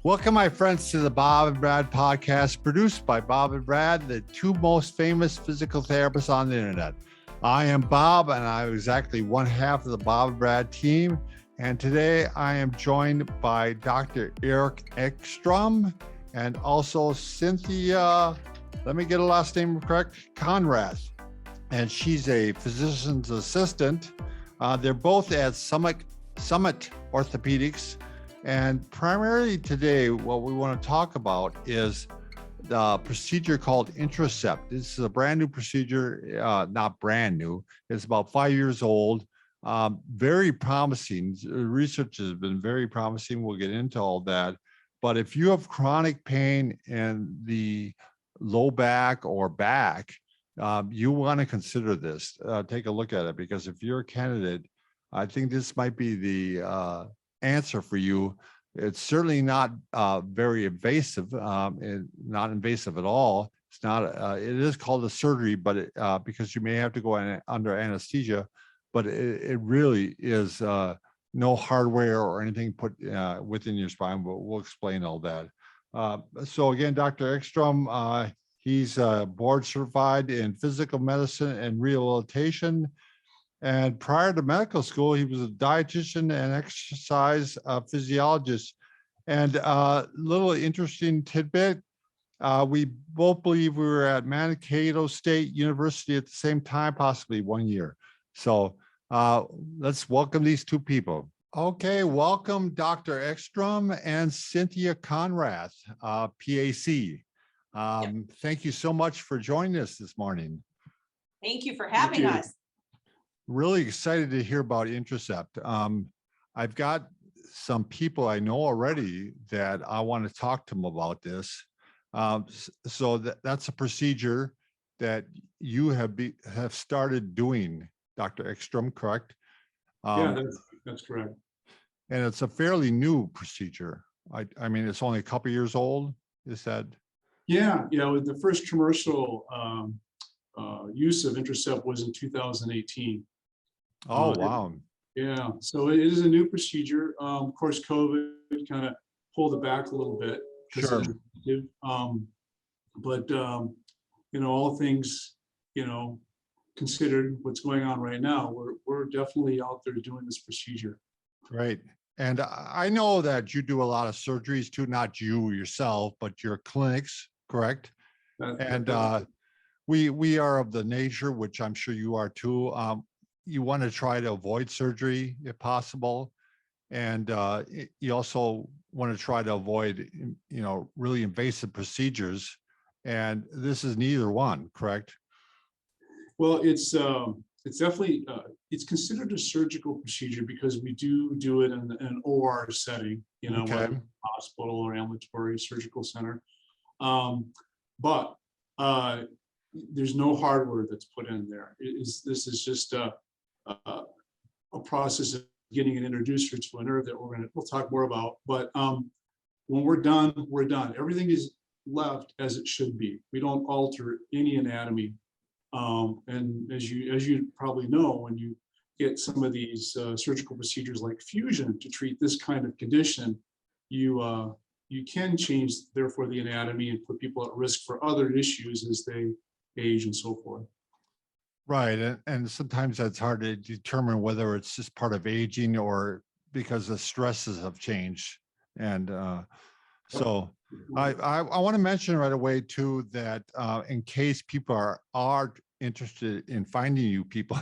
Welcome, my friends, to the Bob and Brad podcast, produced by Bob and Brad, the two most famous physical therapists on the internet. I am Bob, and I'm exactly one half of the Bob and Brad team. And today I am joined by Dr. Erik Ekstrom and also Cynthia, let me get a last name correct, Konrath. And she's a physician's assistant. They're both at Summit Orthopedics. And primarily today, what we want to talk about is the procedure called Intracept. This is a brand new procedure, not brand new. It's about 5 years old. Very promising. Research has been very promising. We'll get into all that. But if you have chronic pain in the low back or back, you want to consider this. Take a look at it, because if you're a candidate, I think this might be the answer for you. It's certainly not very invasive, not invasive at all. It's not. It is called a surgery, but because you may have to go under anesthesia, but it really is no hardware or anything put within your spine. But we'll explain all that. So again, Dr. Ekstrom, he's board certified in physical medicine and rehabilitation. And prior to medical school, he was a dietitian and exercise physiologist. And little interesting tidbit, we both believe we were at Mankato State University at the same time, possibly 1 year. So let's welcome these two people. Okay, welcome Dr. Ekstrom and Cynthia Konrath, PA-C. Thank you so much for joining us this morning. Thank you for having us. Really excited to hear about Intracept. I've got some people I know already that I want to talk to them about this. So that's a procedure that you have started doing, Dr. Ekstrom, correct? Yeah, that's correct. And it's a fairly new procedure. I mean, it's only a couple of years old. Is that? Yeah, the first commercial use of Intracept was in 2018. Oh, wow. Yeah, so it is a new procedure. Of course, COVID kind of pulled it back a little bit. Sure. But all things, considered what's going on right now, we're definitely out there doing this procedure. Right. And I know that you do a lot of surgeries too, not you yourself, but your clinics, correct? We are of the nature, which I'm sure you are too. You want to try to avoid surgery if possible. And you also want to try to avoid, really invasive procedures. And this is neither one, correct? Well, it's definitely, it's considered a surgical procedure because we do it in an OR setting, Okay. whether hospital or ambulatory surgical center. But there's no hardware that's put in there. This is just a process of getting an introducer to a nerve that we'll talk more about. But when we're done, we're done. Everything is left as it should be. We don't alter any anatomy. And as you probably know, when you get some of these surgical procedures like fusion to treat this kind of condition, you can change, therefore, the anatomy and put people at risk for other issues as they age and so forth. Right. And sometimes that's hard to determine whether it's just part of aging or because the stresses have changed. And so I want to mention right away too that in case people are interested in finding you people,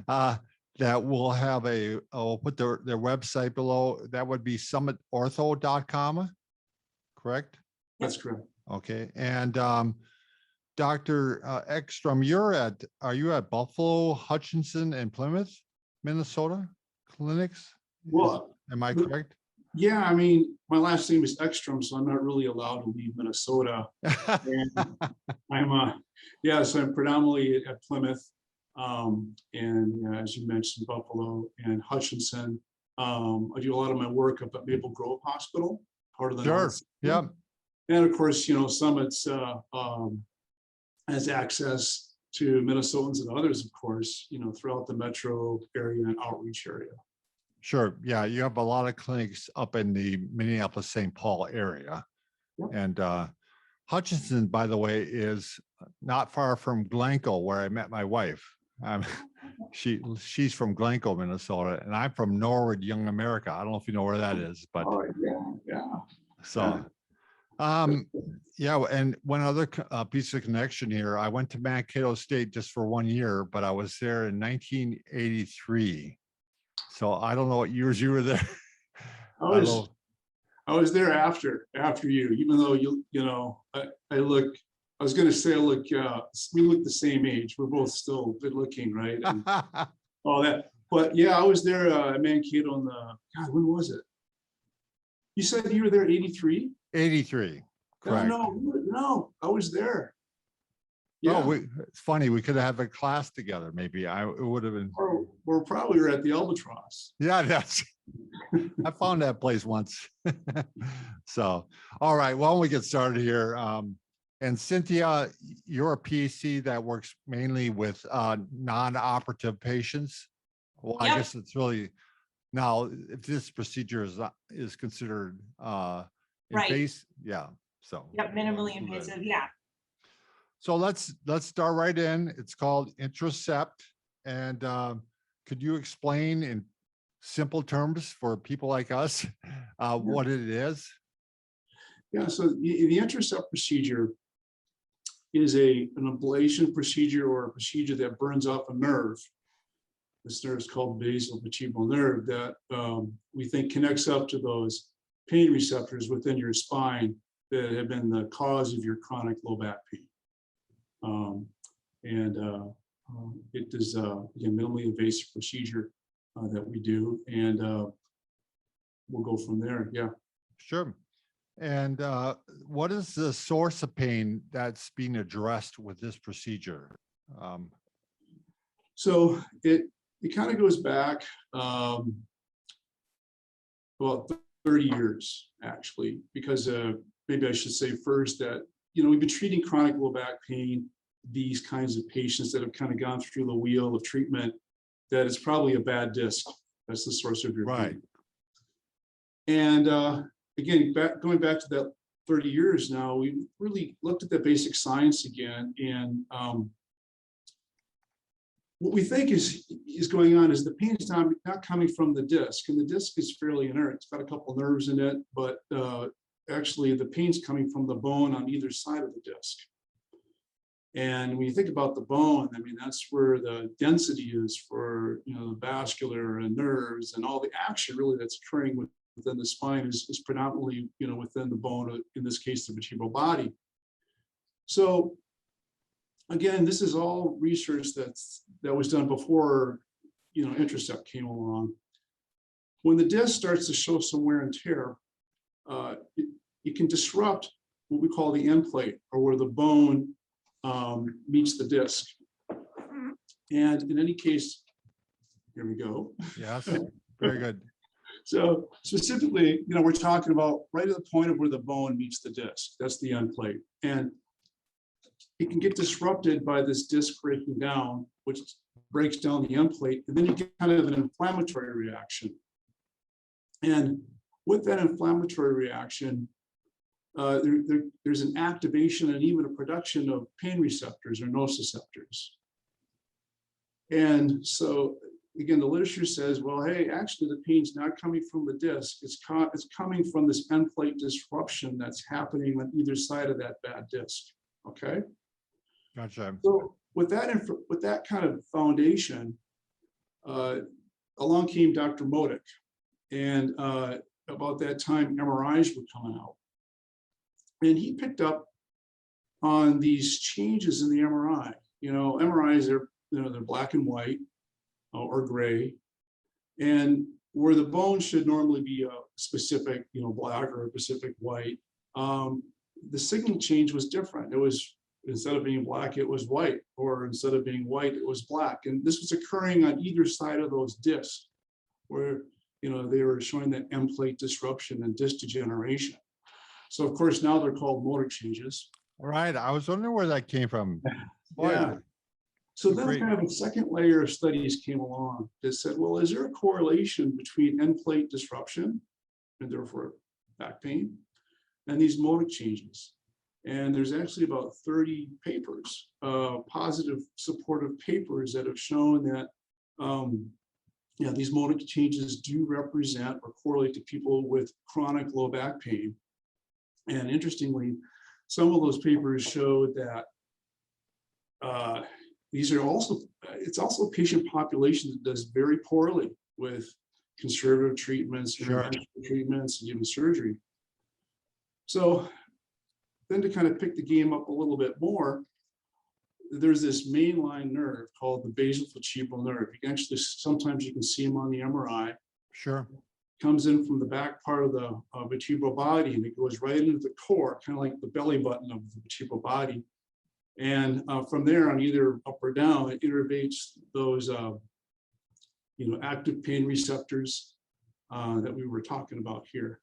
that we'll have I'll put their website below. That would be summitortho.com, correct? That's correct. Okay. And Dr. Ekstrom, are you at Buffalo, Hutchinson, and Plymouth, Minnesota clinics? Well, am I correct? Yeah, I mean, my last name is Ekstrom, so I'm not really allowed to leave Minnesota. And so I'm predominantly at Plymouth, and as you mentioned, Buffalo and Hutchinson. I do a lot of my work up at Maple Grove Hospital, part of the Sure. Yeah. And of course, Summit's has access to Minnesotans and others, of course, throughout the metro area and outreach area. Sure. Yeah, you have a lot of clinics up in the Minneapolis-St. Paul area. Yep. And Hutchinson, by the way, is not far from Glencoe, where I met my wife. She's from Glencoe, Minnesota, and I'm from Norwood, Young America. I don't know if you know where that is, but Oh, yeah. so yeah. And one other piece of connection here, I went to Mankato State just for 1 year, but I was there in 1983. So I don't know what years you were there. I was there after you, even though I was going to say, we look the same age. We're both still good looking, right? And all that. But yeah, I was there at Mankato when was it? You said you were there 83? 83. Correct. No, I was there. Yeah. Oh, it's funny. We could have had a class together. Maybe it would have been. Or we're probably at the Albatross. Yeah, I found that place once. So, all right. Why don't we get started here? And Cynthia, you're a PA-C that works mainly with non-operative patients. Well, Yep. I guess it's really now if this procedure is considered invasive, yeah. So Yep, minimally invasive, yeah. So let's start right in. It's called Intracept, and could you explain in simple terms for people like us what it is? Yeah. So the Intracept procedure is an ablation procedure or a procedure that burns off a nerve. This nerve is called basal vertebral nerve that we think connects up to those pain receptors within your spine that have been the cause of your chronic low back pain. It is a minimally invasive procedure that we do, and we'll go from there. Yeah. Sure. And what is the source of pain that's being addressed with this procedure? So it kind of goes back about 30 years, actually, because maybe I should say first that, we've been treating chronic low back pain, these kinds of patients that have kind of gone through the wheel of treatment, that it's probably a bad disc. That's the source of your pain. And again, going back to that 30 years now, we really looked at the basic science again. And what we think is going on is the pain is not coming from the disc, and the disc is fairly inert. It's got a couple nerves in it, but actually the pain's coming from the bone on either side of the disc. And when you think about the bone, I mean, that's where the density is for, the vascular and nerves, and all the action really that's occurring within the spine is predominantly, within the bone, in this case, the vertebral body. So again, this is all research that was done before, Intracept came along. When the disc starts to show some wear and tear, it can disrupt what we call the end plate, or where the bone meets the disc. And in any case, here we go. Yes, very good. So specifically, we're talking about right at the point of where the bone meets the disc. That's the end plate. And it can get disrupted by this disc breaking down, which breaks down the end plate, and then you get kind of an inflammatory reaction. And with that inflammatory reaction, there's an activation and even a production of pain receptors or nociceptors. And so again, the literature says, well, hey, actually the pain's not coming from the disc. It's coming from this end plate disruption that's happening on either side of that bad disc. Okay. Gotcha. So with that kind of foundation, along came Dr. Modick, and about that time, MRIs were coming out. And he picked up on these changes in the MRI. MRIs are, they're black and white or gray. And where the bone should normally be a specific, black or a specific white, the signal change was different. It was, instead of being black, it was white, or instead of being white, it was black. And this was occurring on either side of those discs, where, they were showing that end plate disruption and disc degeneration. So of course, now they're called motor changes. Right. I was wondering where that came from. Yeah. So then Great. kind of a second layer of studies came along that said, well, is there a correlation between end plate disruption and therefore back pain and these modic changes? And there's actually about 30 papers, positive supportive papers that have shown that these modic changes do represent or correlate to people with chronic low back pain. And interestingly, some of those papers showed that these are also, it's also a patient population that does very poorly with conservative treatments, interventional treatments, and even surgery. So then to kind of pick the game up a little bit more, there's this mainline nerve called the basal vertebral nerve. You can actually, sometimes you can see them on the MRI. Sure. Comes in from the back part of the vertebral body, and it goes right into the core, kind of like the belly button of the vertebral body. And from there on, either up or down, it innervates those active pain receptors that we were talking about here.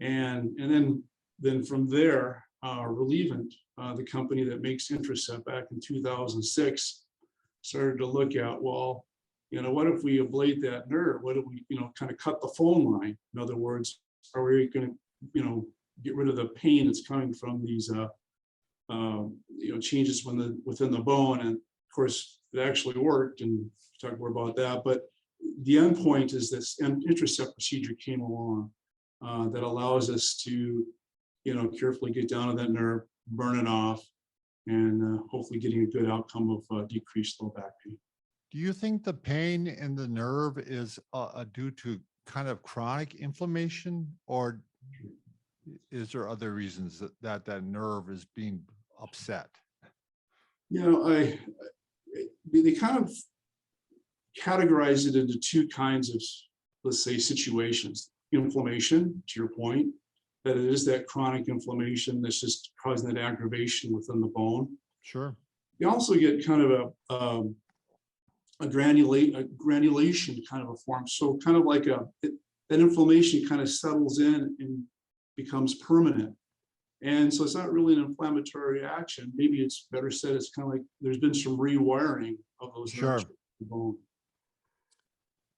And then from there, Relievant, the company that makes Intracept, back in 2006, started to look at, well, what if we ablate that nerve? What if we, kind of cut the phone line? In other words, are we going to, get rid of the pain that's coming from these, changes within the bone? And of course, it actually worked, and we'll talk more about that. But the end point is this Intracept procedure came along that allows us to, carefully get down to that nerve, burn it off, and hopefully getting a good outcome of decreased low back pain. Do you think the pain in the nerve is due to kind of chronic inflammation, or is there other reasons that nerve is being upset? They kind of categorize it into two kinds of, let's say, situations. Inflammation, to your point, that it is that chronic inflammation that's just causing that aggravation within the bone. Sure. You also get kind of a granulation kind of a form. So kind of like that inflammation kind of settles in and becomes permanent. And so it's not really an inflammatory reaction. Maybe it's better said, it's kind of like there's been some rewiring of those nerves in the bone.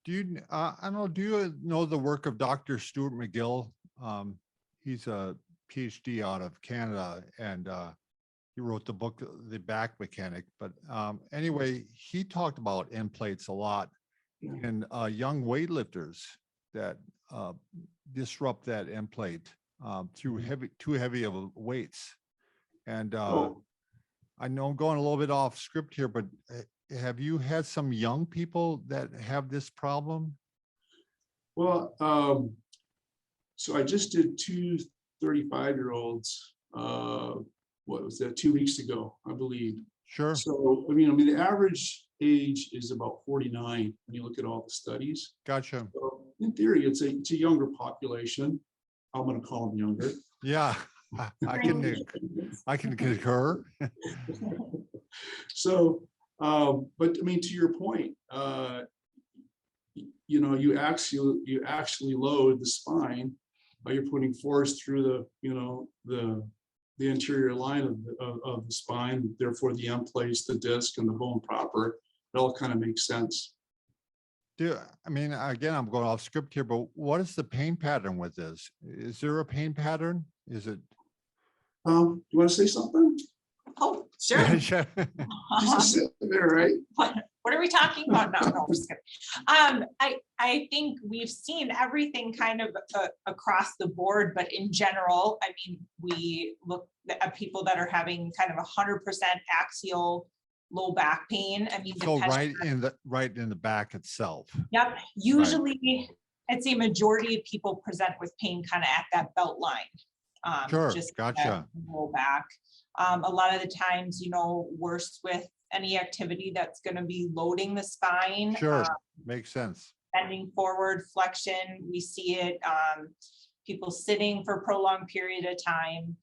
Do you, I don't know, do you know the work of Dr. Stuart McGill? He's a PhD out of Canada, and he wrote the book, The Back Mechanic. But anyway, he talked about end plates a lot in young weightlifters that disrupt that end plate through too heavy of weights. And I know I'm going a little bit off script here, but have you had some young people that have this problem? Well, so I just did two 35-year-olds, what was that, 2 weeks ago, I believe. Sure. So, I mean, the average age is about 49 when you look at all the studies. Gotcha. So in theory, it's a younger population. I'm going to call them younger. Yeah, I can concur. So, but I mean, to your point, you actually load the spine. You're putting force through the anterior line of the spine, therefore the end plates, the disc, and the bone proper. It all kind of makes sense. I mean, again, I'm going off script here, but what is the pain pattern with this? Is there a pain pattern? Is it? You want to say something? Oh, sure. Sure. Just sit there, right? What are we talking about? No, just kidding. I think we've seen everything kind of across the board, but in general, I mean, we look at people that are having kind of 100% axial low back pain. I mean, So right in the back itself. Yep. Usually, I'd say majority of people present with pain kind of at that belt line. Sure. Just Gotcha. low back. A lot of the times, worse with any activity that's going to be loading the spine. Sure. Makes sense. Bending forward, flexion. We see it. People sitting for a prolonged period of time.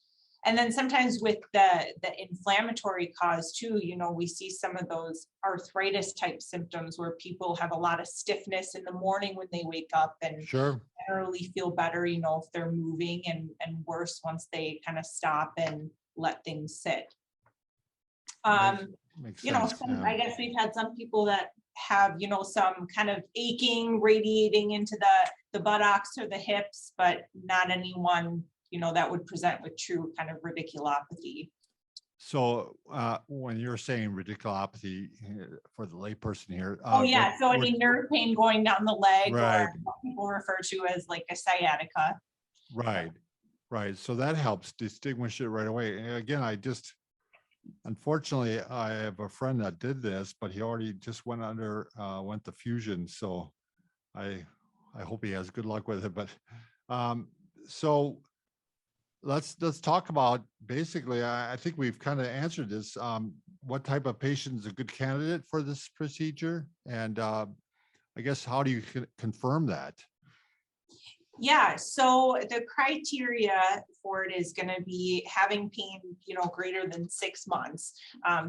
And then sometimes with the inflammatory cause too, we see some of those arthritis type symptoms where people have a lot of stiffness in the morning when they wake up, and Sure. generally feel better, if they're moving, and worse once they kind of stop and let things sit. Makes You know, sense. I guess we've had some people that have, some kind of aching radiating into the buttocks or the hips, but not anyone, that would present with true kind of radiculopathy. So when you're saying radiculopathy for the layperson here, Oh yeah, so any nerve pain going down the leg, right, or what people refer to as like a sciatica. right, right. So that helps distinguish it right away. And again, unfortunately, I have a friend that did this, but he already just went to fusion. So I hope he has good luck with it. But so let's talk about basically, I think we've kind of answered this. What type of patient is a good candidate for this procedure? And I guess, how do you confirm that? Yeah, so the criteria for it is going to be having pain, greater than 6 months.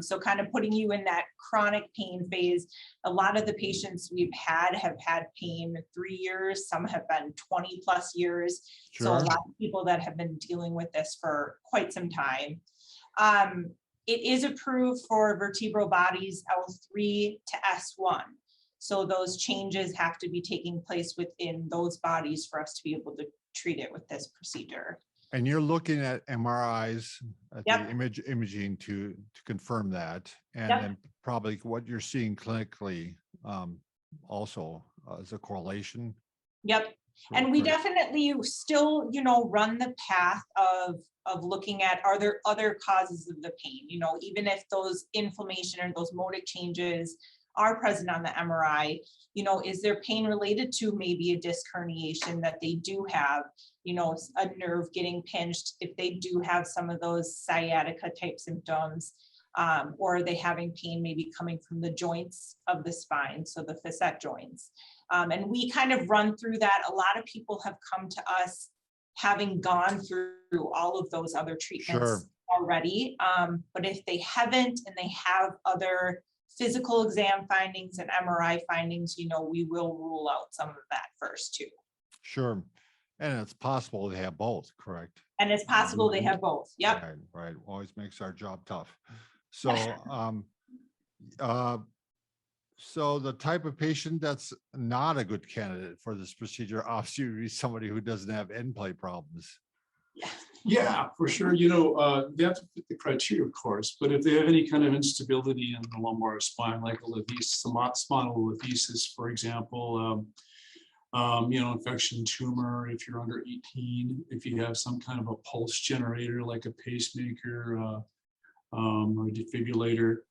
So kind of putting you in that chronic pain phase. A lot of the patients we've have had pain 3 years. Some have been 20 plus years. Sure. So a lot of people that have been dealing with this for quite some time. It is approved for vertebral bodies L3 to S1. So those changes have to be taking place within those bodies for us to be able to treat it with this procedure. And you're looking at MRIs, at Yep. the imaging to confirm that, and Yep. then probably what you're seeing clinically also as a correlation. Yep. And we definitely still, run the path of looking at, are there other causes of the pain? Even if those inflammation or those motor changes are present on the MRI, is there pain related to maybe a disc herniation that they do have, a nerve getting pinched, if they do have some of those sciatica type symptoms, or are they having pain maybe coming from the joints of the spine, so the facet joints. And we kind of run through that. A lot of people have come to us having gone through all of those other treatments already. But if they haven't and they have other physical exam findings and MRI findings, we will rule out some of that first too. Sure. And it's possible they have both, correct? And it's possible they have both. Yep. Right. Always makes our job tough. So, so the type of patient that's not a good candidate for this procedure, obviously, would be somebody who doesn't have end play problems. Yeah, for sure. They have to fit the criteria, of course, but if they have any kind of instability in the lumbar spine, like a spondylolisthesis, for example, infection tumor, if you're under 18, if you have some kind of a pulse generator, like a pacemaker or a defibrillator,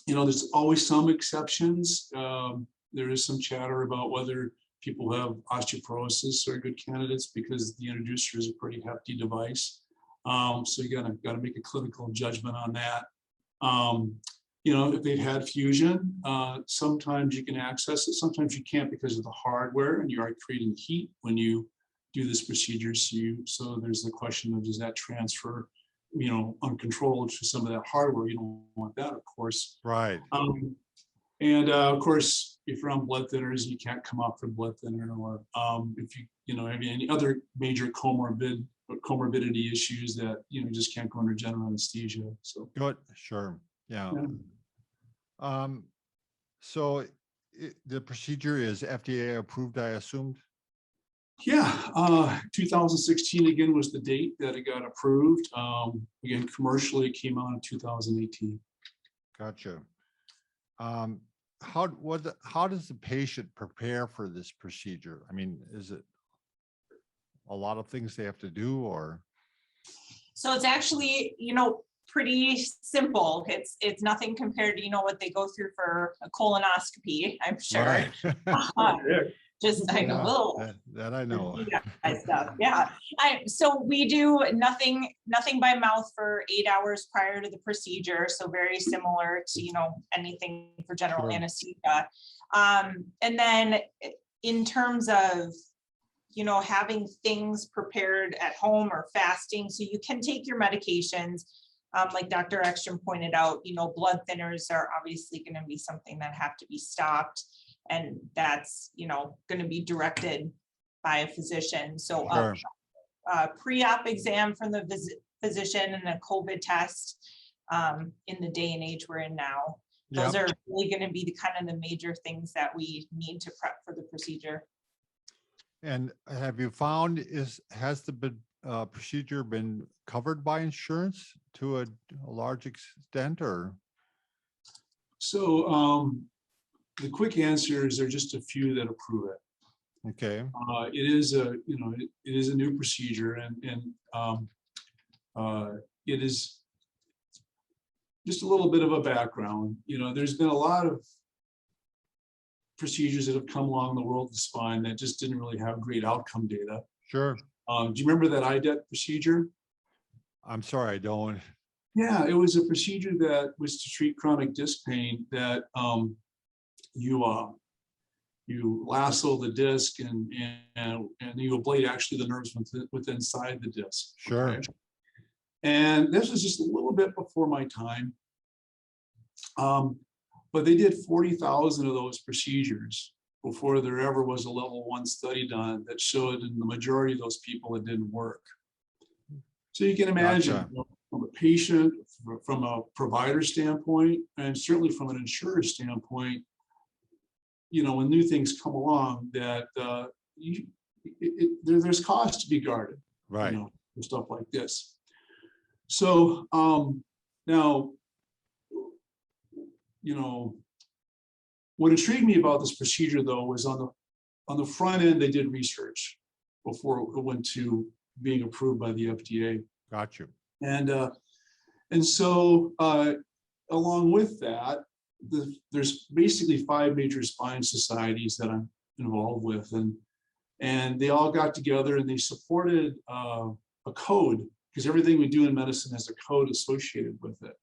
there's always some exceptions. There is some chatter about whether people who have osteoporosis are good candidates because the introducer is a pretty hefty device. So you gotta make a clinical judgment on that. If they've had fusion, sometimes you can access it, sometimes you can't because of the hardware, and you are creating heat when you do this procedure. So there's the question of, does that transfer, uncontrolled to some of that hardware? You don't want that, of course. Right. And of course, if you're on blood thinners, you can't come off the blood thinner, or if you have any other major comorbidity issues that just can't go under general anesthesia. So good, sure, yeah. So the procedure is FDA approved, I assumed. Yeah, 2016 again was the date that it got approved. Again, commercially it came out in 2018. Gotcha. How does the patient prepare for this procedure? I mean, is it a lot of things they have to do, or? So it's actually, pretty simple. It's nothing compared to, what they go through for a colonoscopy, I'm sure. Right. I know. That I know. Stuff. Yeah. So we do nothing by mouth for 8 hours prior to the procedure. So very similar to, anything for general anesthesia. And then in terms of, having things prepared at home or fasting, so you can take your medications. Like Dr. Ekstrom pointed out, blood thinners are obviously going to be something that have to be stopped. And that's, going to be directed by a physician. So a pre-op exam from the physician and a COVID test in the day and age we're in now. Yep. Those are really going to be the kind of the major things that we need to prep for the procedure. And have you found has the procedure been covered by insurance to a large extent, or? So the quick answer is there are just a few that approve it. Okay. It is a, you know, it is a new procedure, and it is just a little bit of a background. You know, there's been a lot of procedures that have come along the world of spine that just didn't really have great outcome data. Sure. Do you remember that IDET procedure? I'm sorry, I don't. Yeah, it was a procedure that was to treat chronic disc pain that you lasso the disc and you ablate actually the nerves within inside the disc. Sure. Okay? And this was just a little bit before my time. But they did 40,000 of those procedures before there ever was a level 1 study done that showed in the majority of those people it didn't work. So you can imagine, Gotcha. you know, from a patient, from a provider standpoint, and certainly from an insurer standpoint, you know, when new things come along, that there's cost to be guarded, Right. you know, for stuff like this. So now, you know, what intrigued me about this procedure, though, was on the front end, they did research before it went to being approved by the FDA. Got you. And so along with that, there's basically 5 major spine societies that I'm involved with, and they all got together and they supported a code, because everything we do in medicine has a code associated with it.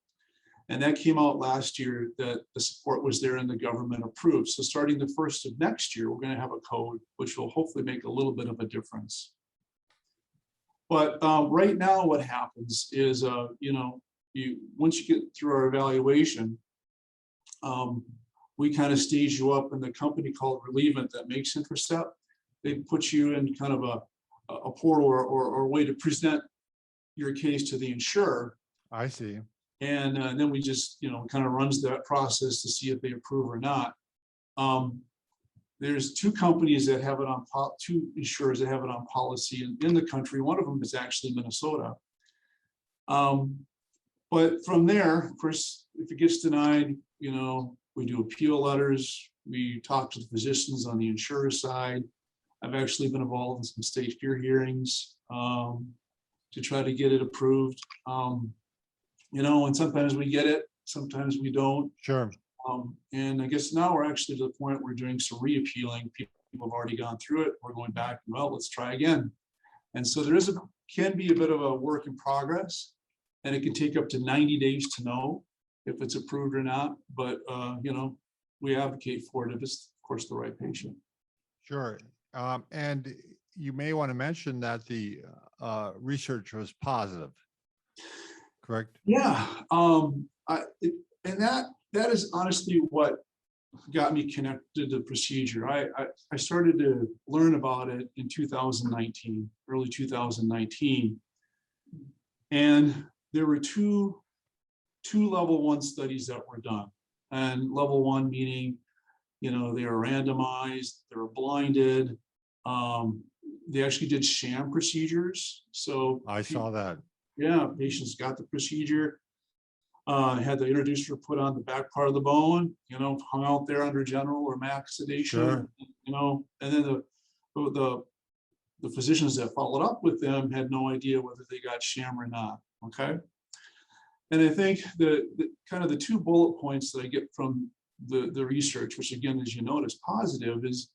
And that came out last year, that the support was there and the government approved. So starting the 1st of next year, we're going to have a code which will hopefully make a little bit of a difference. But right now, what happens is, you know, once you get through our evaluation, we kind of stage you up in the company called Relievant that makes Intracept. They put you in kind of a portal or a way to present your case to the insurer. I see. And then we just, you know, kind of runs that process to see if they approve or not. There's 2 companies that have it on, 2 insurers that have it on policy in the country. One of them is actually Minnesota. But from there, of course, if it gets denied, you know, we do appeal letters. We talk to the physicians on the insurer side. I've actually been involved in some state fear hearings to try to get it approved. You know, and sometimes we get it, sometimes we don't. Sure. And I guess now we're actually to the point where we're doing some reappealing. People have already gone through it. We're going back, well, let's try again. And so there can be a bit of a work in progress, and it can take up to 90 days to know if it's approved or not. But, you know, we advocate for it if it's, of course, the right patient. Sure. And you may want to mention that the research was positive, correct? Yeah. And that is honestly what got me connected to the procedure. I started to learn about it in 2019, early 2019. And there were two level 1 studies that were done. And level 1 meaning, you know, they were randomized, they were blinded. They actually did sham procedures. So I saw that. Yeah, patients got the procedure, had the introducer put on the back part of the bone, you know, hung out there under general or max sedation, Sure. You know, and then the physicians that followed up with them had no idea whether they got sham or not. Okay. And I think the kind of the 2 bullet points that I get from the research, which again, as you notice, positive, is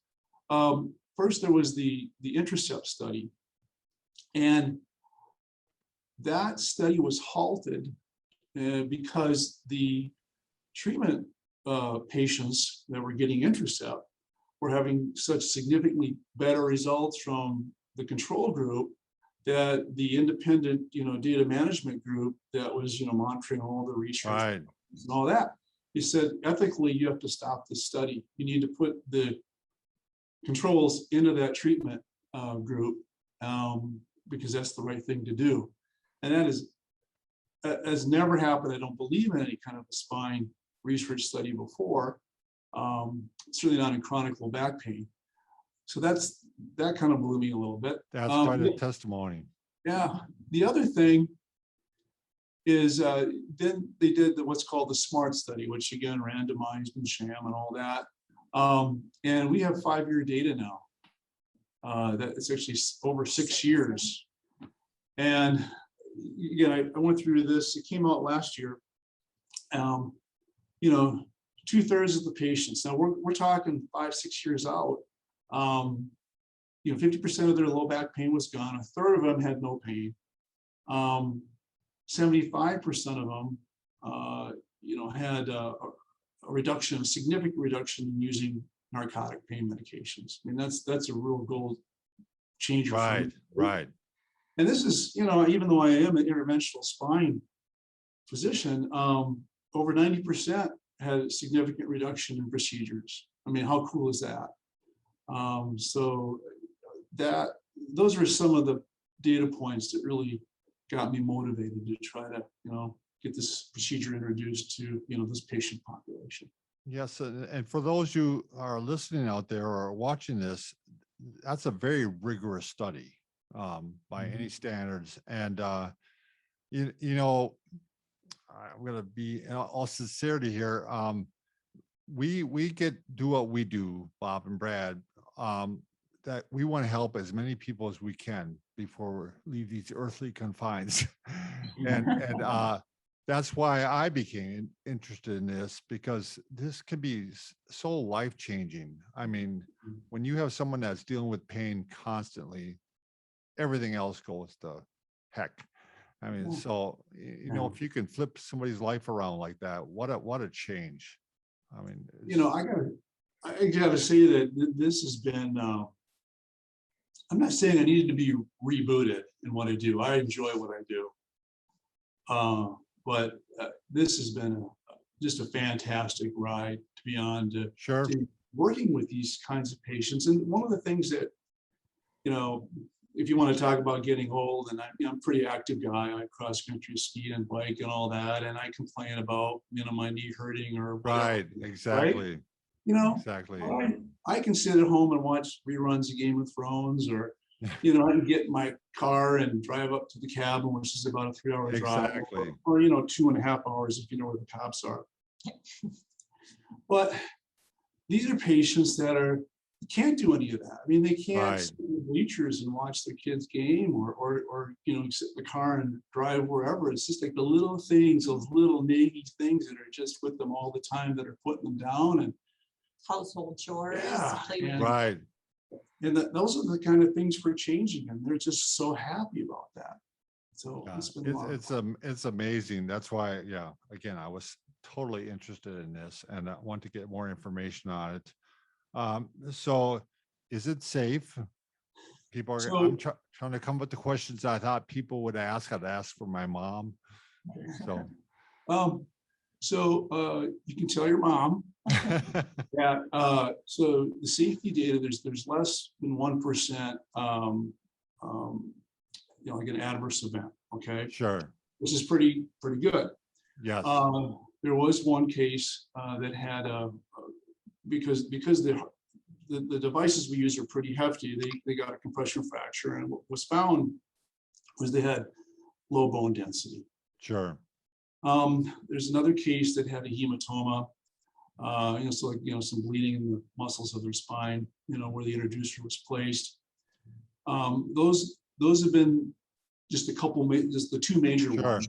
first there was the Intracept study, and that study was halted because the treatment patients that were getting Intracept were having such significantly better results from the control group that the independent, you know, data management group that was, you know, monitoring all the research Right. and all that, he said, ethically, you have to stop this study. You need to put the controls into that treatment group because that's the right thing to do. And that is has never happened, I don't believe, in any kind of a spine research study before. Certainly not in chronic low back pain. So that kind of blew me a little bit. That's quite a testimony. Yeah. The other thing is then they did what's called the SMART study, which again, randomized and sham and all that. And we have 5-year data now. That it's actually over 6 years. And again, I went through this, it came out last year. You know, 2/3 of the patients, now we're talking 5-6 years out. You know, 50% of their low back pain was gone. 1/3 of them had no pain. 75% of them, you know, had a reduction, a significant reduction in using narcotic pain medications. I mean, that's a real goal changer. Right, right. And this is, you know, even though I am an interventional spine physician, over 90% had a significant reduction in procedures. I mean, how cool is that? So those are some of the data points that really got me motivated to try to, you know, get this procedure introduced to, you know, this patient population. Yes, and for those who are listening out there or watching this, that's a very rigorous study by any standards. And you know, I'm going to be in all sincerity here. We do what we do, Bob and Brad. That we want to help as many people as we can before we leave these earthly confines, and that's why I became interested in this, because this can be so life-changing. I mean, when you have someone that's dealing with pain constantly, everything else goes to heck. I mean, so, you know, if you can flip somebody's life around like that, what a change. I mean, you know, I gotta say that this has been, I'm not saying I needed to be rebooted in what I do. I enjoy what I do. But this has been just a fantastic ride, to be on to working with these kinds of patients. And one of the things that, you know, if you want to talk about getting old, and I'm a pretty active guy, I cross country ski and bike and all that, and I complain about, you know, my knee hurting or whatever, right, exactly. Right? You know, exactly. I can sit at home and watch reruns of Game of Thrones, or, you know, I can get in my car and drive up to the cabin, which is about a 3-hour drive, or, you know, 2.5 hours if you know where the cops are. But these are patients that can't do any of that. I mean, they can't sit in the bleachers and watch their kids' game, or you know, sit in the car and drive wherever. It's just like the little things, those little naggy things that are just with them all the time that are putting them down. And household chores. Right. And those are the kind of things we're changing, and they're just so happy about that. So it's amazing. That's why, yeah, again, I was totally interested in this, and I want to get more information on it. So is it safe? People are, I'm trying to come up with the questions I thought people would ask. I'd ask for my mom. So you can tell your mom that so the safety data, there's less than 1% you know, like an adverse event. Okay, sure, which is pretty good. Yes. There was one case that had because the devices we use are pretty hefty, they got a compression fracture, and what was found was they had low bone density. Sure. There's another case that had a hematoma, you know, so like, you know, some bleeding in the muscles of their spine, you know, where the introducer was placed. Those have been just a couple, just the two major ones.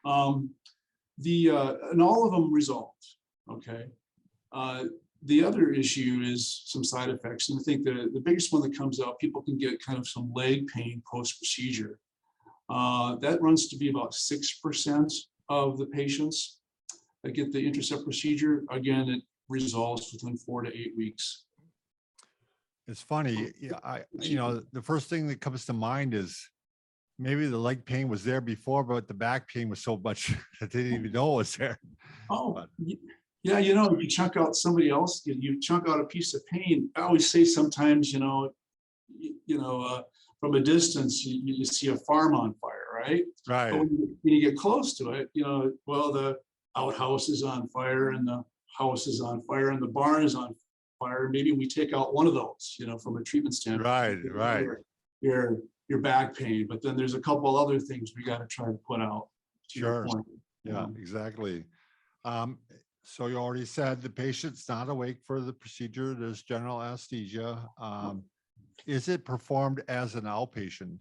And all of them resolved. Okay. The other issue is some side effects, and I think the biggest one that comes out, people can get kind of some leg pain post-procedure. That runs to be about 6% of the patients that get the Intracept procedure. Again, it resolves within 4 to 8 weeks. It's funny, you know, the first thing that comes to mind is maybe the leg pain was there before, but the back pain was so much that they didn't even know it was there. Yeah, you know, you chunk out somebody else, you chunk out a piece of pain. I always say sometimes, you know, from a distance, you see a farm on fire, right? But Right. when you get close to it, well, the outhouse is on fire and the house is on fire and the barn is on fire. Maybe we take out one of those, from a treatment standpoint. Right. Right. Your back pain, but then there's a couple other things we got to try to put out. To your Sure. point. Yeah, exactly. So you already said the patient's not awake for the procedure. There's general anesthesia. Is it performed as an outpatient?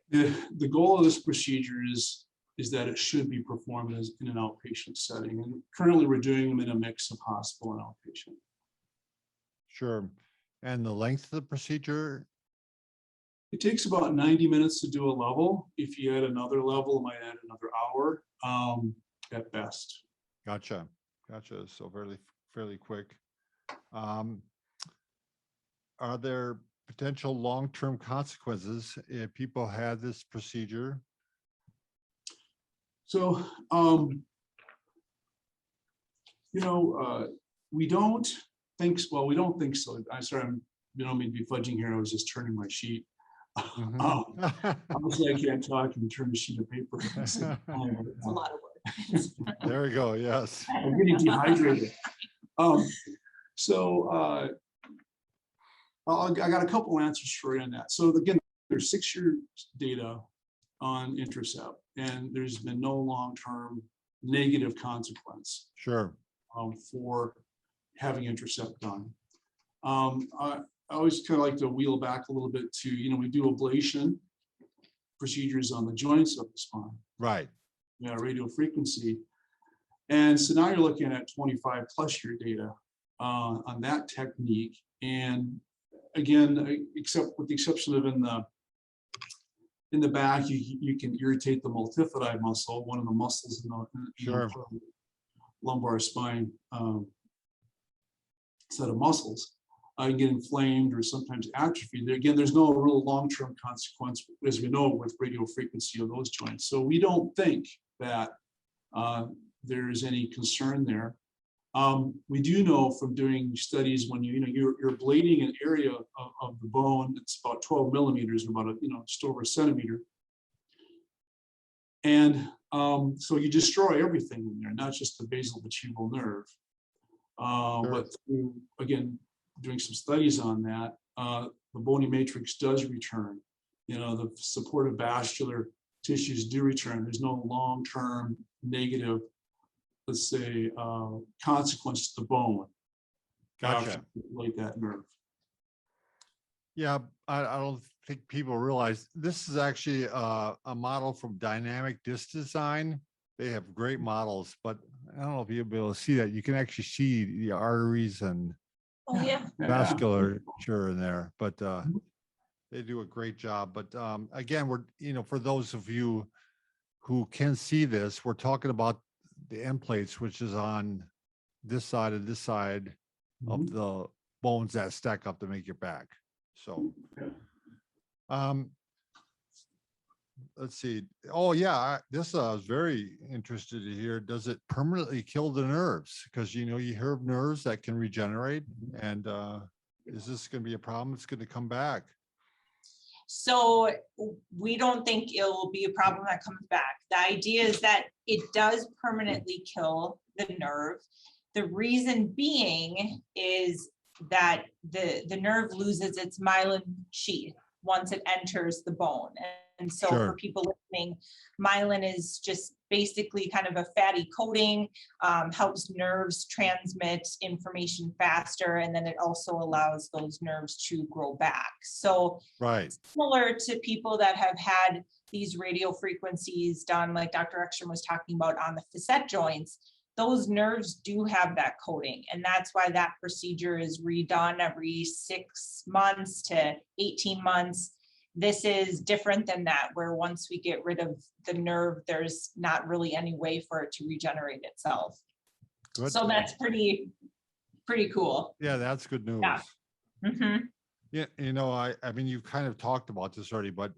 The goal of this procedure is that it should be performed as in an outpatient setting. And currently we're doing them in a mix of hospital and outpatient. Sure. And the length of the procedure? It takes about 90 minutes to do a level. If you add another level, it might add another hour at best. Gotcha. So fairly quick. Are there potential long-term consequences if people had this procedure? So, we don't think so. We don't think so. I'm sorry, I don't mean to be fudging here. I was just turning my sheet. Obviously, I can't talk and turn the sheet of paper. It's a lot of work. There we go. Yes. I'm getting dehydrated. I got a couple answers for you on that. So again, there's 6-year data on Intracept, and there's been no long-term negative consequence Sure. for having Intracept done. I always kind of like to wheel back a little bit to, we do ablation procedures on the joints of the spine. Right. Radio frequency. And so now you're looking at 25+ year data on that technique. And again, except with the exception of in the back, you can irritate the multifidi muscle, one of the muscles in the lumbar spine set of muscles. You get inflamed or sometimes atrophied. Again, there's no real long-term consequence, as we know, with radio frequency of those joints. So we don't think that there is any concern there. We do know from doing studies when you're ablating an area of the bone that's about 12 millimeters, about just over a centimeter, and so you destroy everything in there, not just the basal vertebral nerve. But through, again, doing some studies on that, the bony matrix does return. The supportive vascular tissues do return. There's no long-term negative, let's say, consequence to the bone. Gotcha. Like that nerve. Yeah, I don't think people realize this is actually a model from Dynamic Disc Design. They have great models, but I don't know if you'll be able to see that. You can actually see the arteries and vasculature in there, but they do a great job. But again, we're, for those of you who can see this, we're talking about the end plates, which is on this side and this side of the bones that stack up to make your back. So, let's see. Oh yeah, this I was very interested to hear. Does it permanently kill the nerves? Because you have nerves that can regenerate, and is this going to be a problem? It's going to come back. So we don't think it will be a problem that comes back. The idea is that it does permanently kill the nerve. The reason being is that the nerve loses its myelin sheath once it enters the bone. And so for people listening, myelin is just basically kind of a fatty coating, helps nerves transmit information faster, and then it also allows those nerves to grow back. So similar to people that have had these radio frequencies done, like Dr. Ekstrom was talking about on the facet joints, those nerves do have that coating. And that's why that procedure is redone every 6 months to 18 months. This is different than that, where once we get rid of the nerve, there's not really any way for it to regenerate itself. Good. So that's pretty cool. Yeah, that's good news. Yeah. Yeah, I mean, you kind of talked about this already, but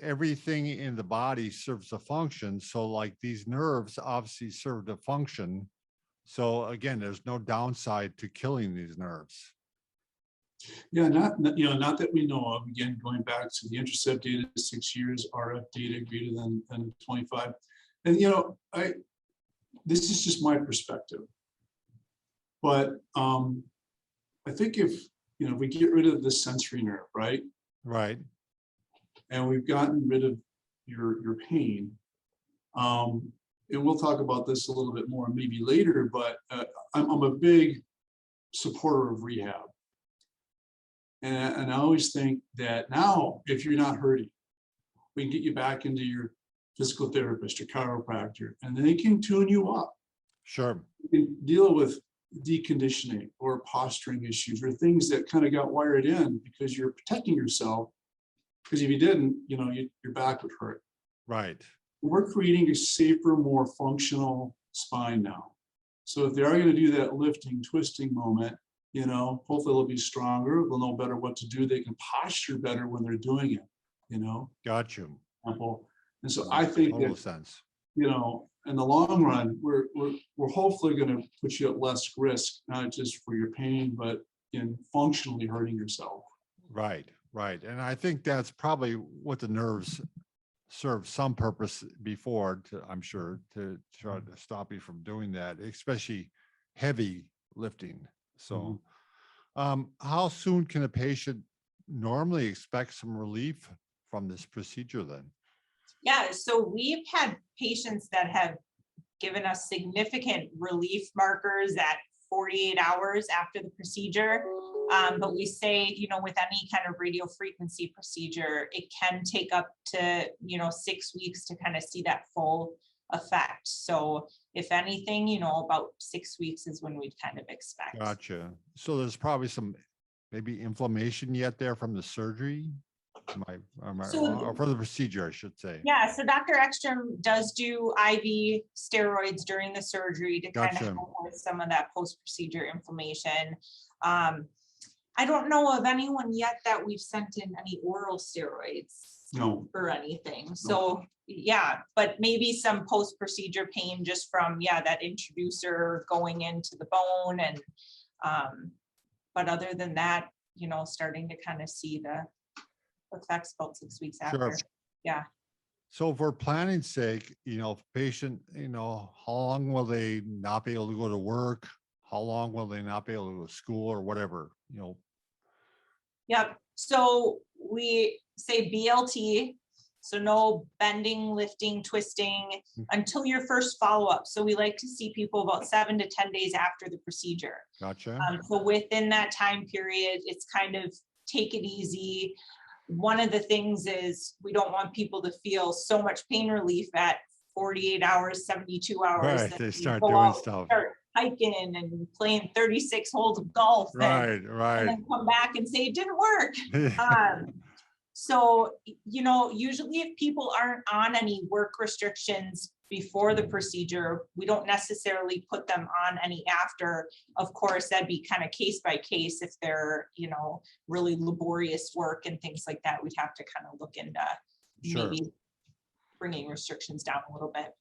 everything in the body serves a function. So like these nerves obviously serve a function. So again, there's no downside to killing these nerves. Yeah, not that we know of. Again, going back to the Intracept data, 6 years, RF data greater than 25. And this is just my perspective. But I think if we get rid of the sensory nerve, right? Right. And we've gotten rid of your pain. And we'll talk about this a little bit more maybe later, but I'm a big supporter of rehab. And I always think that now, if you're not hurting, we can get you back into your physical therapist, your chiropractor, and they can tune you up. Sure. You can deal with deconditioning or posturing issues or things that kind of got wired in because you're protecting yourself. Because if you didn't, your back would hurt. Right. We're creating a safer, more functional spine now. So if they are going to do that lifting, twisting moment, hopefully they'll be stronger. They'll know better what to do. They can posture better when they're doing it. Got you. And so I think Total that, sense. in the long run, we're hopefully going to put you at less risk, not just for your pain, but in functionally hurting yourself. Right. Right. And I think that's probably what the nerves serve some purpose before, I'm sure, to try to stop you from doing that, especially heavy lifting. So how soon can a patient normally expect some relief from this procedure then? Yeah, so we've had patients that have given us significant relief markers at 48 hours after the procedure. But we say, with any kind of radio frequency procedure, it can take up to, 6 weeks to kind of see that full effect. So if anything, about 6 weeks is when we'd kind of expect. Gotcha. So there's probably some maybe inflammation yet there from the surgery? Or for the procedure, I should say. Yeah, so Dr. Ekstrom does do IV steroids during the surgery to kind of help with some of that post-procedure inflammation. I don't know of anyone yet that we've sent in any oral steroids or anything. So yeah, but maybe some post-procedure pain just from, that introducer going into the bone. And, but other than that, starting to kind of see the effects about 6 weeks after. Sure. Yeah. So for planning's sake, patient, how long will they not be able to go to work? How long will they not be able to go to school or whatever, Yep. So we say BLT, so no bending, lifting, twisting until your first follow-up. So we like to see people about 7 to 10 days after the procedure. Gotcha. So within that time period, it's kind of take it easy. One of the things is we don't want people to feel so much pain relief at 48 hours, 72 hours. Right. They start go doing out, stuff. Start hiking and playing 36 holes of golf. Right. And then come back and say it didn't work. So, usually if people aren't on any work restrictions before the procedure, we don't necessarily put them on any after. Of course, that'd be kind of case by case. If they're, really laborious work and things like that, we'd have to kind of look into maybe bringing restrictions down a little bit.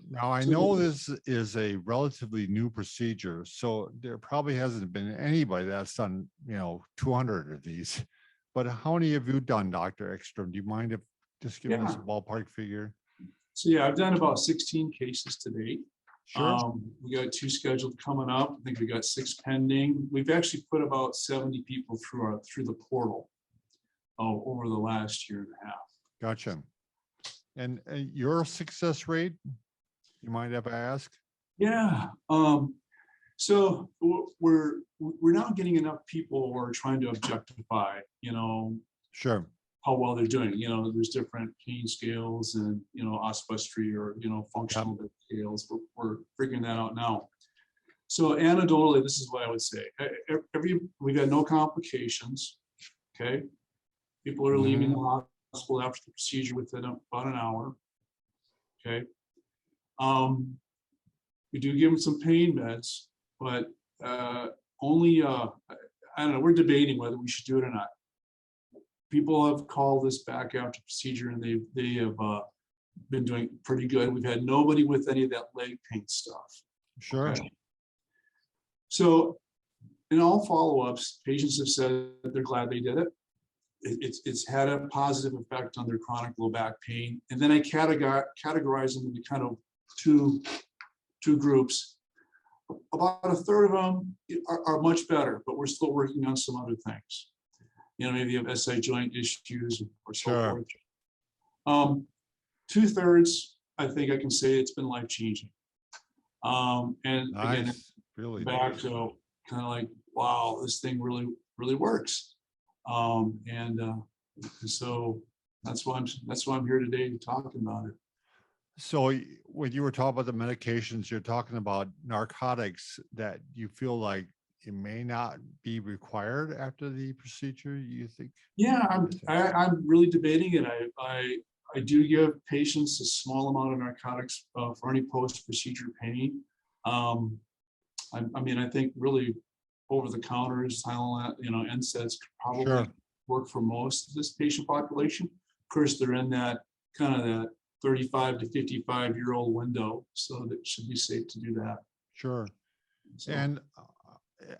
Now, I know this is a relatively new procedure, so there probably hasn't been anybody that's done, 200 of these. But how many have you done, Dr. Ekstrom? Do you mind if just giving us a ballpark figure? So I've done about 16 cases to date. Sure. We got 2 scheduled coming up. I think we got 6 pending. We've actually put about 70 people through the portal over the last year and a half. Gotcha. And your success rate, you mind if I ask? Yeah. So we're now getting enough people who are trying to objectify, Sure, how well they're doing. There's different pain scales and, oswestry or, functional scales. We're figuring that out now. So anecdotally, this is what I would say. We've had no complications. Okay. People are leaving the hospital after the procedure within about an hour. Okay. We do give them some pain meds, but only, I don't know, we're debating whether we should do it or not. People have called us back after procedure and they have been doing pretty good. We've had nobody with any of that leg pain stuff. sure. Okay. So in all follow-ups, patients have said that they're glad they did it. It's had a positive effect on their chronic low back pain. And then I categorize them into kind of two groups. About a third of them are much better, but we're still working on some other things. You know, maybe you have SI joint issues or so Sure. forth. 2/3, I think I can say it's been life-changing. And again, Nice. Really back nice. to kind of like, wow, this thing really works. So that's why I'm here today talking about it. So when you were talking about the medications, you're talking about narcotics that you feel like it may not be required after the procedure, you think? Yeah, I'm really debating it. I do give patients a small amount of narcotics for any post-procedure pain. I mean, I think really over the counters, Tylenol, NSAIDs could probably Sure. work for most of this patient population. Of course, they're in that kind of that 35 to 55-year-old window, so that should be safe to do that. Sure. So, And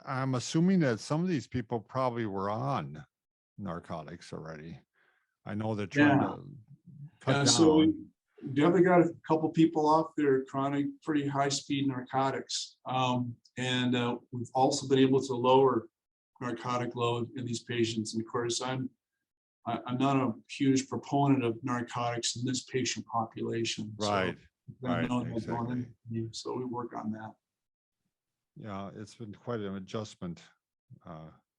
I'm assuming that some of these people probably were on narcotics already. I know they're trying yeah, to cut so we down. definitely got a couple people off their chronic, pretty high-speed narcotics. We've also been able to lower narcotic load in these patients. And of course, I'm not a huge proponent of narcotics in this patient population. Right. So I Right. know that going Exactly. in, so we work on that. Yeah, it's been quite an adjustment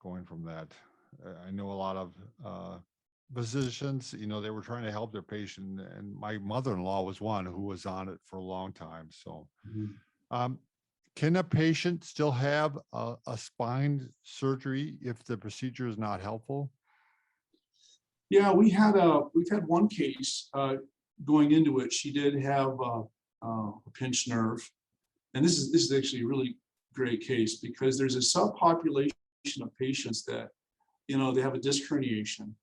going from that. I know a lot of physicians, they were trying to help their patient, and my mother-in-law was one who was on it for a long time. So, um, can a patient still have a spine surgery if the procedure is not helpful? Yeah, we've had one case going into it. She did have a pinched nerve, and this is actually a really great case because there's a subpopulation of patients that they have a disc herniation.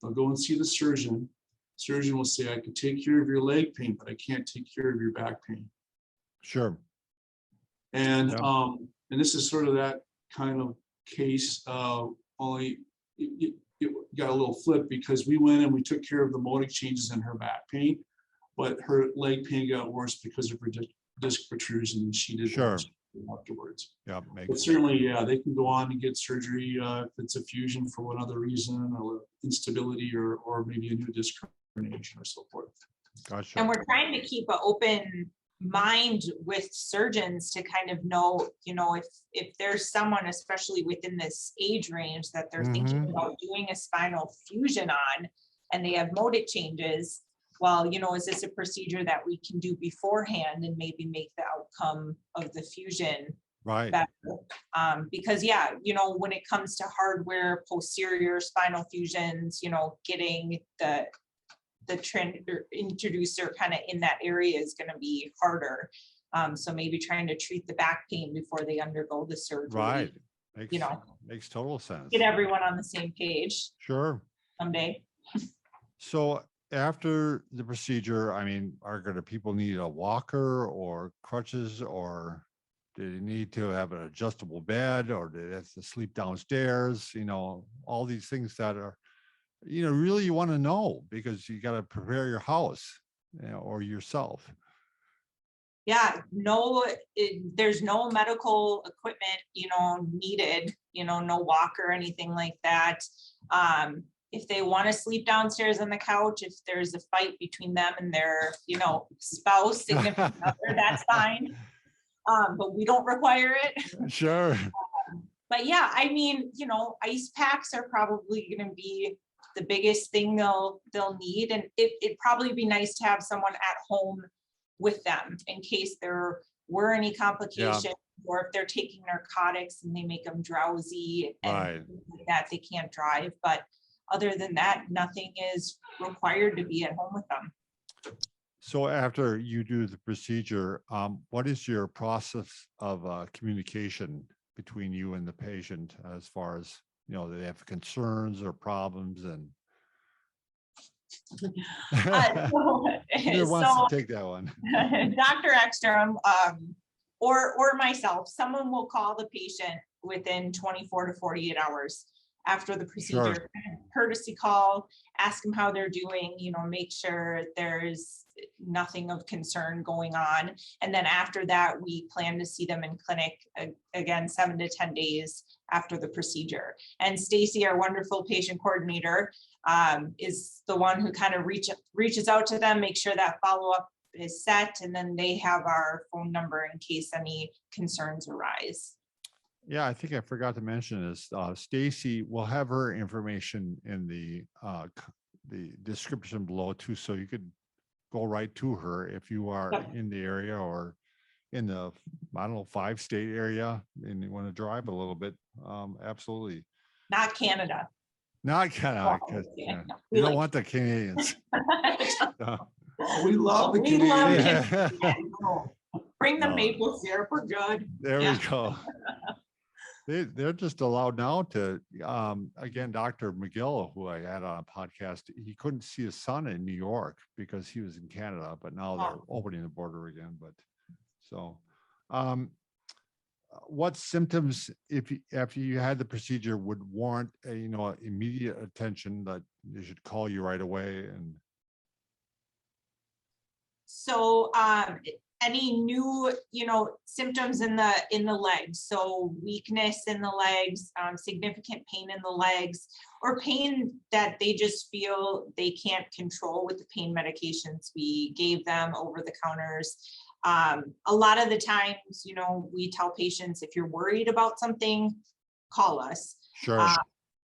They'll go and see the surgeon. Surgeon will say, "I can take care of your leg pain, but I can't take care of your back pain." Sure. And Yeah. and this is sort of that kind of case. Only it got a little flip because we went and we took care of the modic changes in her back pain, but her leg pain got worse because of her disc protrusion, and she did Sure. afterwards. Yeah. But Makes certainly, yeah, they can go on and get surgery if it's a fusion for one other reason, or instability, or maybe a new disc herniation or so forth. Gotcha. And we're trying to keep an open mind with surgeons to kind of know, if there's someone, especially within this age range, that they're thinking about doing a spinal fusion on, and they have modic changes. Well, is this a procedure that we can do beforehand and maybe make the outcome of the fusion Right. better? Because when it comes to hardware posterior spinal fusions, getting the trend or introducer kind of in that area is going to be harder. So maybe trying to treat the back pain before they undergo the surgery. Right. Makes total sense. Get everyone on the same page. Sure. Someday. So after the procedure, I mean, are people need a walker or crutches, or do they need to have an adjustable bed, or do they have to sleep downstairs? All these things that are, really you want to know, because you got to prepare your house, or yourself. Yeah, there's no medical equipment, needed, no walker or anything like that. If they want to sleep downstairs on the couch, if there's a fight between them and their, spouse, significant other, that's fine. But we don't require it. Sure. But yeah, I mean, ice packs are probably going to be the biggest thing they'll need. And it'd probably be nice to have someone at home with them in case there were any complications, or if they're taking narcotics and they make them drowsy and like that, they can't drive. But other than that, nothing is required to be at home with them. So after you do the procedure, what is your process of communication between you and the patient, as far as, they have concerns or problems? And who wants to take that one? Dr. Ekstrom, or myself, someone will call the patient within 24 to 48 hours after the procedure. Sure. Courtesy call, ask them how they're doing, make sure there's nothing of concern going on. And then after that, we plan to see them in clinic again, 7 to 10 days after the procedure. And Stacy, our wonderful patient coordinator, is the one who kind of reaches out to them, make sure that follow-up is set, and then they have our phone number in case any concerns arise. Yeah, I think I forgot to mention this. Stacy will have her information in the description below too, so you could go right to her if you are in the area or in the, I don't know, 5-state area and you want to drive a little bit. Absolutely. Not Canada. Not Canada, because you don't want the Canadians. We love the We love Canadians. Canadians. Bring the maple syrup, we're good. There we go. They're just allowed now to, again, Dr. McGill, who I had on a podcast, he couldn't see his son in New York because he was in Canada, but now they're opening the border again. But so, what symptoms, after you had the procedure, would warrant immediate attention that they should call you right away? And so, any new, symptoms in the legs, so weakness in the legs, significant pain in the legs, or pain that they just feel they can't control with the pain medications we gave them over the counters. A lot of the times, we tell patients, if you're worried about something, call us. sure.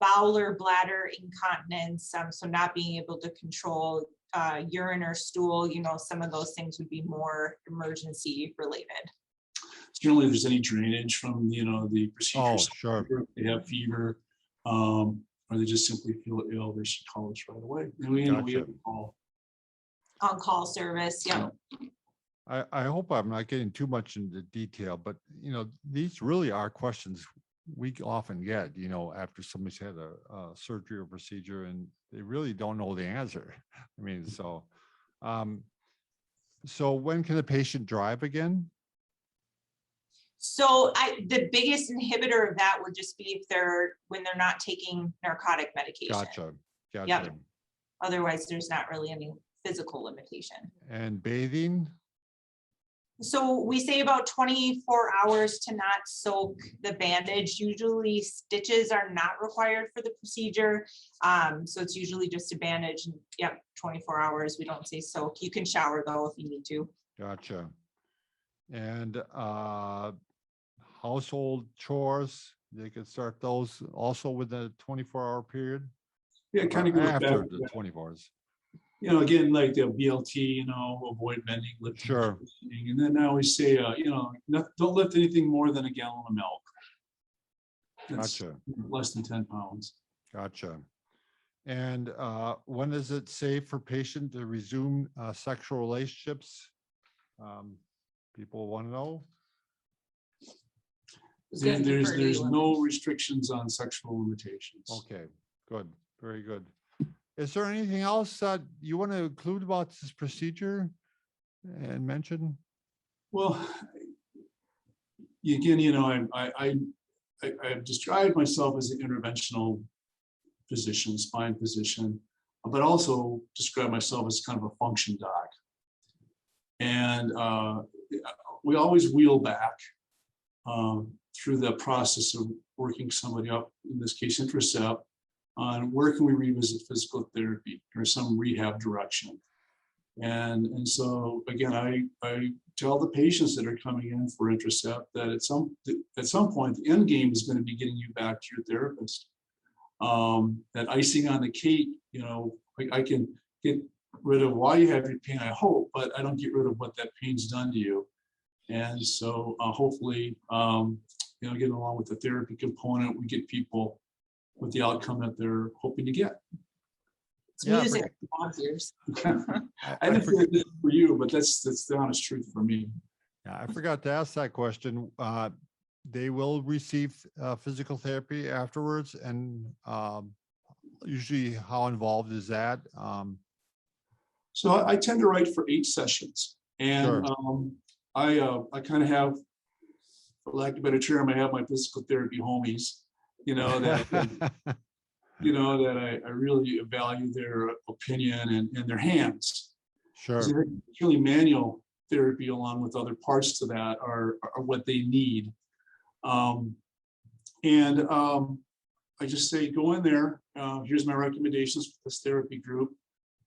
Bowel or bladder incontinence, so not being able to control urine or stool, some of those things would be more emergency related. Generally, if there's any drainage from, the procedure. Oh, sure. If they have fever, or they just simply feel ill, they should call us right away. And we have a call. On-call service, yeah. I hope I'm not getting too much into detail, but these really are questions we often get, after somebody's had a surgery or procedure and they really don't know the answer. I mean, so when can the patient drive again? So the biggest inhibitor of that would just be when they're not taking narcotic medication. Gotcha. Yep. Otherwise, there's not really any physical limitation. And bathing? So we say about 24 hours to not soak the bandage. Usually stitches are not required for the procedure. So it's usually just a bandage. Yep, 24 hours. We don't say soak. You can shower though if you need to. Gotcha. And household chores, they could start those also within a 24-hour period? Yeah, kind of after the 24 hours. Again, like the BLT, avoid bending, lifting. Sure. And then I always say, don't lift anything more than a gallon of milk. That's Gotcha. less than 10 pounds. Gotcha. And when is it safe for patient to resume sexual relationships? People want to know. There's no restrictions on sexual limitations. Okay, good, very good. Is there anything else that you want to include about this procedure and mention? Well, again, I've described myself as an interventional physician, spine physician, but also describe myself as kind of a function doc. And we always wheel back through the process of working somebody up, in this case, Intracept, on where can we revisit physical therapy or some rehab direction. And so again, I tell the patients that are coming in for Intracept that at some point the end game is going to be getting you back to your therapist. That icing on the cake, I can get rid of why you have your pain, I hope, but I don't get rid of what that pain's done to you. And so hopefully, getting along with the therapy component, we get people with the outcome that they're hoping to get. It's music. I didn't feel this for you, but that's the honest truth for me. Yeah, I forgot to ask that question. They will receive physical therapy afterwards, and usually how involved is that? So I tend to write for 8 sessions, and Sure. I kind of have for lack of a better term, I have my physical therapy homies, you know, that you know, that I really value their opinion and their hands. Sure. It's really manual therapy along with other parts to that are what they need. I just say, go in there. Here's my recommendations for this therapy group.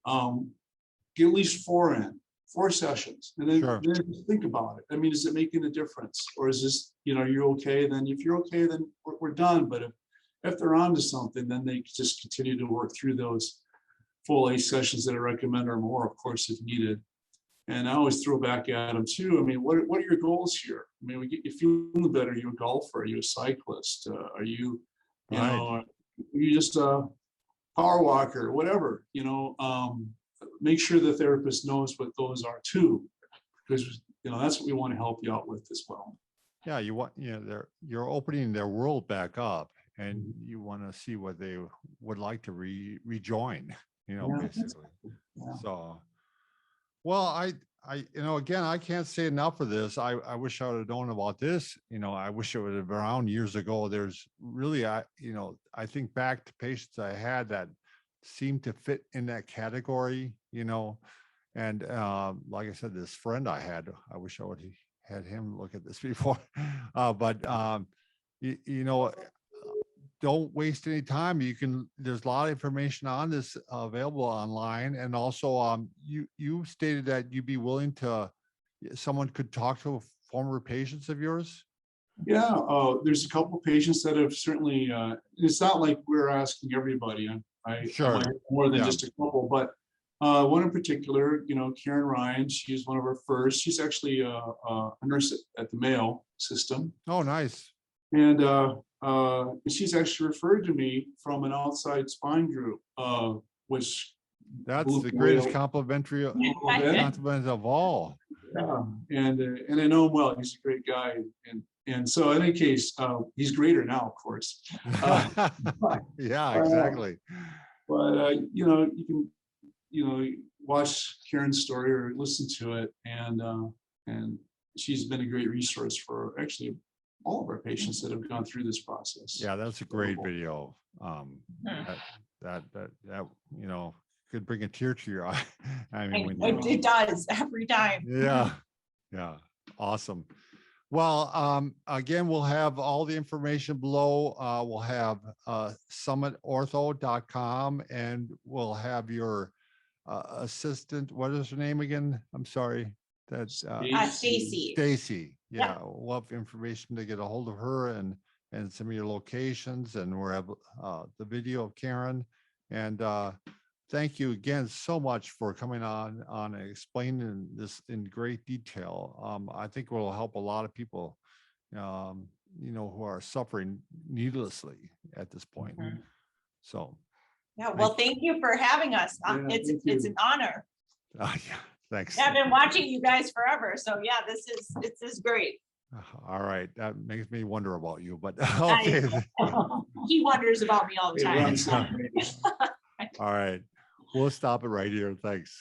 Get at least 4 sessions, and then, Sure. then just think about it. I mean, is it making a difference, or is this, you know, you're okay? Then if you're okay, then we're done. But if they're on to something, then they just continue to work through those full 8 sessions that I recommend, or more, of course, if needed. And I always throw back at them too. I mean, what are your goals here? I mean, we get you feeling better. Are you a golfer? Are you a cyclist? Are you, you Right. know, are you just a power walker, whatever, you know? Make sure the therapist knows what those are too, because, you know, that's what we want to help you out with as well. Yeah, you want, you know, you're opening their world back up, and you want to see what they would like to rejoin, you know, Yeah. basically. Yeah. So, well, you know, again, I can't say enough for this. I wish I would have known about this. You know, I wish it would have been around years ago. There's really, you know, I think back to patients I had that seemed to fit in that category, you know. And like I said, this friend I had, I wish I would have had him look at this before. You know, don't waste any time. There's a lot of information on this available online. And also, you stated that you'd be willing to, someone could talk to former patients of yours. Yeah, there's a couple of patients that have certainly, it's not like we're asking everybody. I Sure. might have more than Yeah. just a couple, but one in particular, you know, Karen Ryan, she's one of our first. She's actually a nurse at the Mayo system. Oh, nice. And she's actually referred to me from an outside spine group, which That's the greatest compliment of all. yeah, and I know him well. He's a great guy, and so in any case, he's greater now, of course. Yeah, exactly. But you know, you can, you know, watch Karen's story or listen to it, and she's been a great resource for actually all of our patients that have gone through this process. Yeah, that's a great video. That you know, could bring a tear to your eye. I mean, when It does every time. yeah, awesome. Well, again, we'll have all the information below. We'll have summitortho.com, and we'll have your assistant. What is her name again? I'm sorry. That's Stacy. Stacy. Yeah, Yeah. we'll have information to get a hold of her, and some of your locations, and we'll have the video of Karen. And thank you again so much for coming on and explaining this in great detail. I think it will help a lot of people, you know, who are suffering needlessly at this point. So, yeah, well, thank you for having us. Yeah, It's an honor. yeah, thanks. I've been watching you guys forever, so yeah, this is great. All right, that makes me wonder about you, but okay. He wonders about me all the time. It runs. All right, we'll stop it right here. Thanks.